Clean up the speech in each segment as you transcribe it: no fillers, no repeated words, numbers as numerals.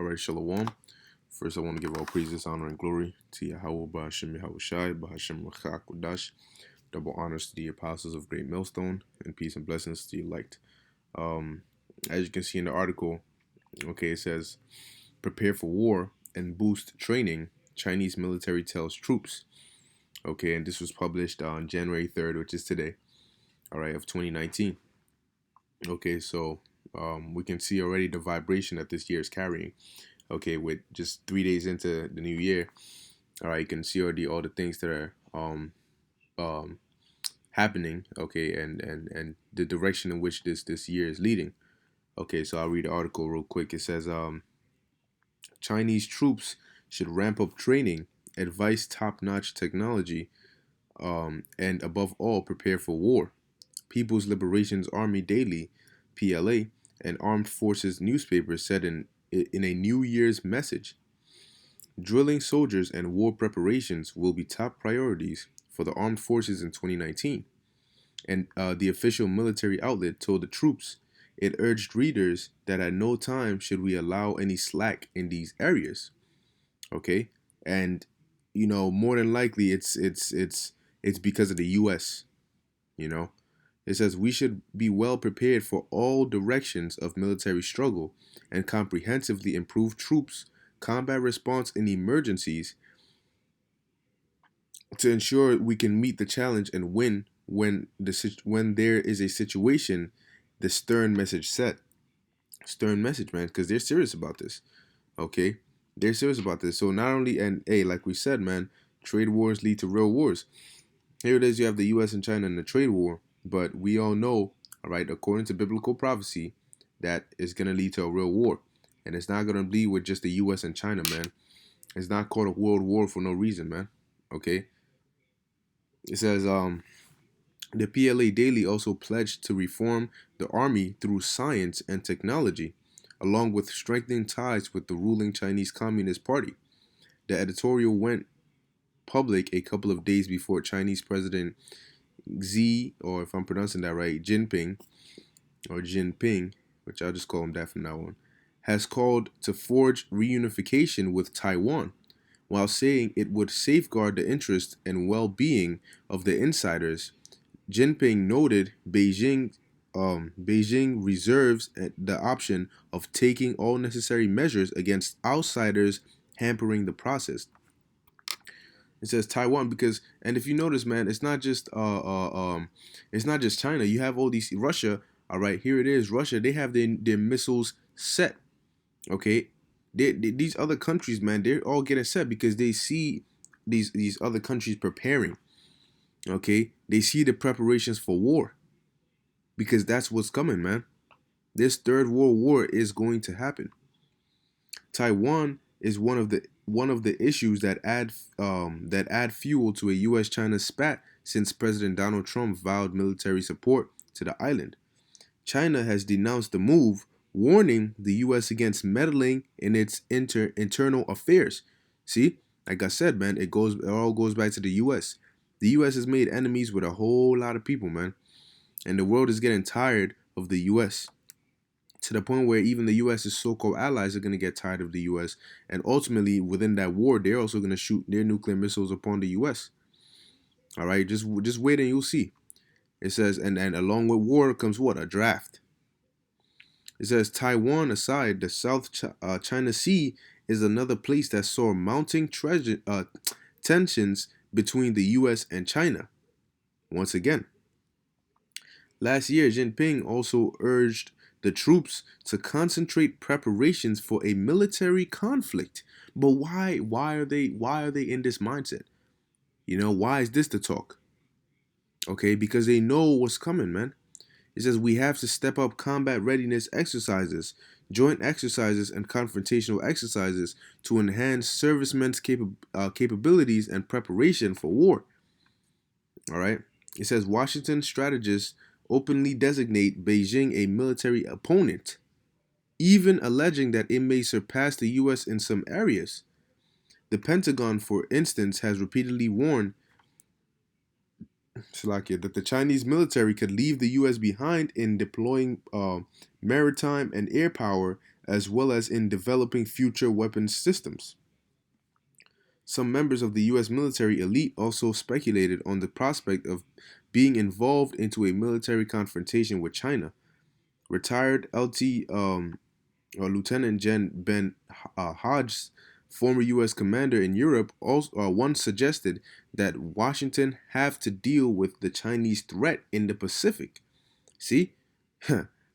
All right, Shalom. First, I want to give all praises, honor, and glory to Yahweh, Ba'ashem Yahushai, Ba'ashem Rachakodash. Double honors to the apostles of Great Millstone, and peace and blessings to the elect. Um, as you can see in the article, it says, prepare for war and boost training, Chinese military tells troops. Okay, and this was published on January 3rd, which is today, all right, of 2019. Okay, so we can see already the vibration that this year is carrying. Okay, with just 3 days into the new year, all right, you can see already all the things that are um, happening. Okay, and the direction in which this year is leading. Okay, so I'll read the article real quick. It says Chinese troops should ramp up training, advise top-notch technology, and above all, prepare for war. People's Liberations Army Daily, PLA, and Armed Forces newspaper said in a New Year's message. Drilling soldiers and war preparations will be top priorities for the armed forces in 2019. And the official military outlet told the troops it urged readers that at no time should we allow any slack in these areas. Okay, and more than likely it's because of the U.S. It says we should be well prepared for all directions of military struggle and comprehensively improve troops' combat response in emergencies to ensure we can meet the challenge and win when there is a situation. The stern message said. Stern message, man, because they're serious about this. Okay, they're serious about this. So not only, and hey, like we said, man, trade wars lead to real wars. Here it is. You have the U.S. and China in the trade war. But we all know, all right, according to biblical prophecy, that is going to lead to a real war. And it's not going to be with just the U.S. and China, man. It's not called a world war for no reason, man. Okay? It says, the PLA Daily also pledged to reform the army through science and technology, along with strengthening ties with the ruling Chinese Communist Party. The editorial went public a couple of days before Chinese President Xi, or if I'm pronouncing that right, Jinping, which I'll just call him that from now on, has called to forge reunification with Taiwan, while saying it would safeguard the interest and well-being of the insiders. Jinping noted Beijing reserves the option of taking all necessary measures against outsiders hampering the process. It says Taiwan because, and if you notice, man, it's not just China. You have all these Russia. All right, here it is. Russia. They have their missiles set. Okay, these other countries, man, they're all getting set because they see these other countries preparing. Okay, they see the preparations for war because that's what's coming, man. This third world war is going to happen. Taiwan is one of the issues that add fuel to a U.S.-China spat since President Donald Trump vowed military support to the island. China has denounced the move, warning the U.S. against meddling in its internal affairs. See, like I said, man, it all goes back to the U.S. The U.S. has made enemies with a whole lot of people, man, and the world is getting tired of the U.S. to the point where even the U.S.'s so-called allies are going to get tired of the U.S. And ultimately, within that war, they're also going to shoot their nuclear missiles upon the U.S. All right, just wait and you'll see. It says, and along with war comes what? A draft. It says, Taiwan aside, the South China Sea is another place that saw mounting tensions between the U.S. and China. Once again, last year, Jinping also urged the troops to concentrate preparations for a military conflict. But why are they in this mindset? Why is this the talk? Okay, because they know what's coming, man. It says we have to step up combat readiness exercises, joint exercises, and confrontational exercises to enhance servicemen's capabilities and preparation for war. All right. It says Washington strategists openly designate Beijing a military opponent, even alleging that it may surpass the U.S. in some areas. The Pentagon, for instance, has repeatedly warned that the Chinese military could leave the U.S. behind in deploying maritime and air power as well as in developing future weapons systems. Some members of the US military elite also speculated on the prospect of being involved into a military confrontation with China. Retired LT or Lieutenant Gen Ben Hodges, former U.S. commander in Europe, also once suggested that Washington have to deal with the Chinese threat in the Pacific. See,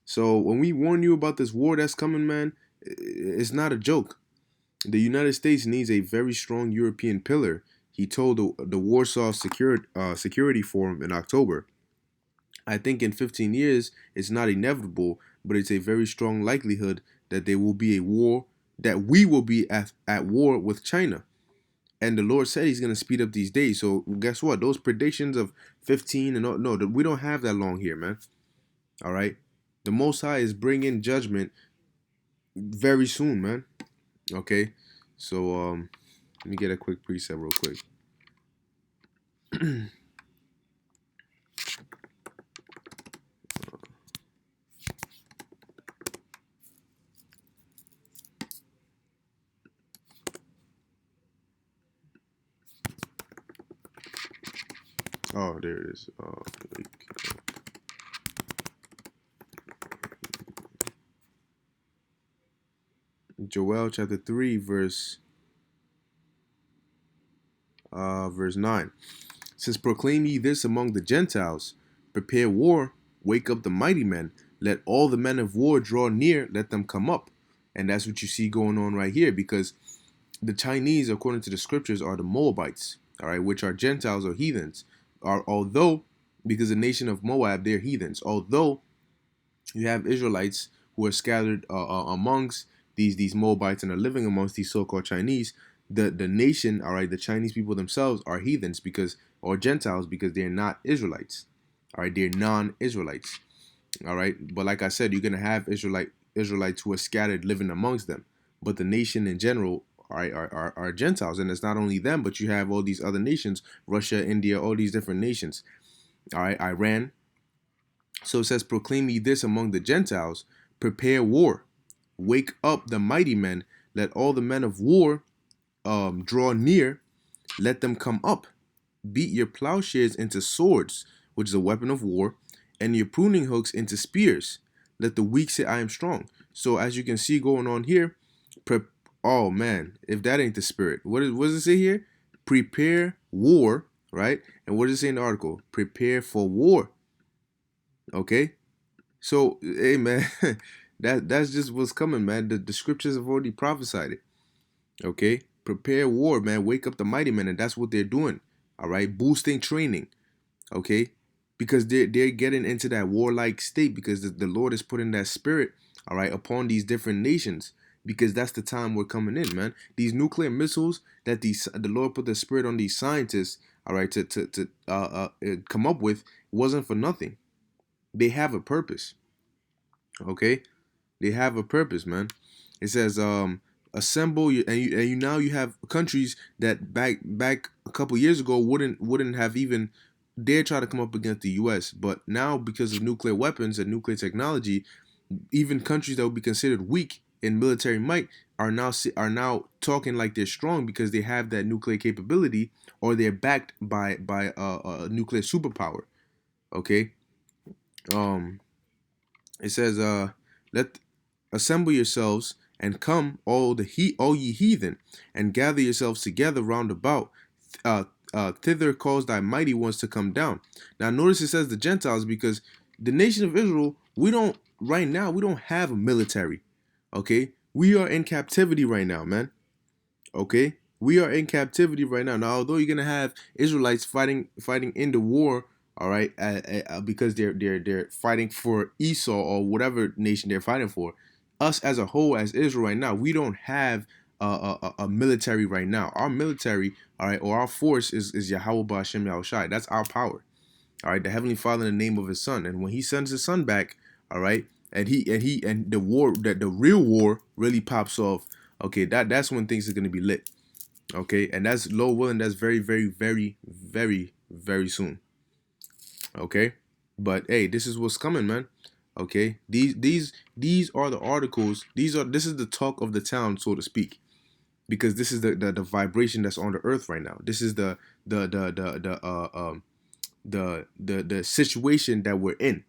so when we warn you about this war that's coming, man, it's not a joke. The United States needs a very strong European pillar. He told the Warsaw Security Forum in October. I think in 15 years, it's not inevitable, but it's a very strong likelihood that there will be a war, that we will be at war with China. And the Lord said he's going to speed up these days. So guess what? Those predictions of 15 and all, no, we don't have that long here, man. All right. The Most High is bringing judgment very soon, man. Okay. So let me get a quick preset real quick. Oh, there it is. Joel chapter 3 verse 9 says, proclaim ye this among the Gentiles, prepare war, wake up the mighty men, let all the men of war draw near, let them come up. And that's what you see going on right here, because the Chinese, according to the scriptures, are the Moabites, all right, which are Gentiles or heathens. Although, because the nation of Moab, they're heathens. Although you have Israelites who are scattered amongst these Moabites and are living amongst these so-called Chinese, the nation, all right, the Chinese people themselves are heathens because, or Gentiles, because they're not Israelites. All right, they're non-Israelites. All right, but like I said, you're gonna have Israelites who are scattered living amongst them, but the nation in general are Gentiles, and it's not only them, but you have all these other nations, Russia, India, all these different nations. All right, Iran. So it says, proclaim ye this among the Gentiles, prepare war, wake up the mighty men, let all the men of war draw near, let them come up, beat your plowshares into swords, which is a weapon of war, and your pruning hooks into spears. Let the weak say, I am strong. So as you can see going on here, oh man, if that ain't the spirit, what does it say here? Prepare war, right? And what does it say in the article? Prepare for war. Okay, so hey man, that's just what's coming, man. The scriptures have already prophesied it. Okay, prepare war, man. Wake up the mighty men, and that's what they're doing. All right, boosting training. Okay, because they're getting into that warlike state because the Lord is putting that spirit, all right, upon these different nations. Because that's the time we're coming in, man. These nuclear missiles that the Lord put the spirit on these scientists, all right, to come up with wasn't for nothing. They have a purpose. Okay, they have a purpose, man. It says assemble and you now you have countries that back a couple years ago wouldn't have even dare try to come up against the US, but now because of nuclear weapons and nuclear technology, even countries that would be considered weak in military might are now talking like they're strong because they have that nuclear capability, or they're backed by a nuclear superpower. Okay, um it says, let assemble yourselves and come, all ye heathen, and gather yourselves together round about. Thither cause thy mighty ones to come down. Now notice it says the Gentiles, because the nation of Israel, right now we don't have a military. Okay, we are in captivity right now, man. Okay, we are in captivity right now. Now, although you're gonna have Israelites fighting in the war, all right, because they're fighting for Esau or whatever nation they're fighting for. Us as a whole, as Israel right now, we don't have a military right now. Our military, all right, or our force is Yahweh Ba'Shem Yahushai. That's our power. All right, the Heavenly Father in the name of His Son, and when He sends His Son back, all right, and the war, that the real war really pops off. Okay, that's when things are gonna be lit. Okay, and that's low willing. That's very, very, very, very, very soon. Okay, but hey, this is what's coming, man. Okay, these are the articles. This is the talk of the town, so to speak, because this is the vibration that's on the earth right now. This is the situation that we're in.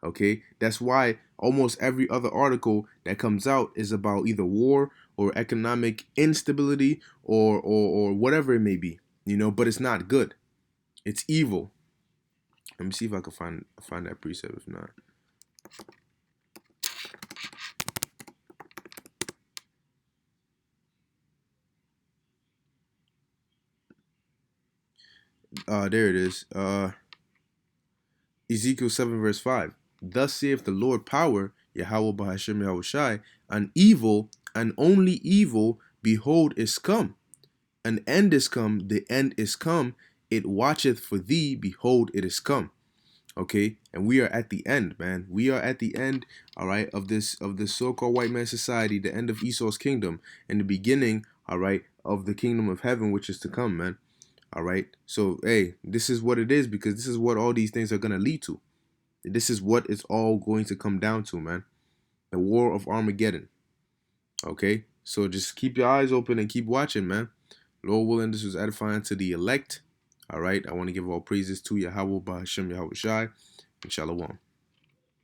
Okay, that's why almost every other article that comes out is about either war or economic instability or whatever it may be. But it's not good. It's evil. Let me see if I can find that precept. If not, there it is. Ezekiel 7 verse 5. Thus saith the Lord power, Yahweh Bahashem Yahushai, an evil, and only evil, behold, is come. An end is come, the end is come. It watcheth for thee, behold, it is come. Okay, and we are at the end, man. We are at the end, all right, of this so-called white man society, the end of Esau's kingdom, and the beginning, all right, of the kingdom of heaven, which is to come, man. All right. So, hey, this is what it is, because this is what all these things are gonna lead to. This is what it's all going to come down to, man. The war of Armageddon. Okay. So just keep your eyes open and keep watching, man. Lord willing, this was edifying to the elect. All right. I want to give all praises to Yahweh Bahashem Yahweh Shai and Shalom.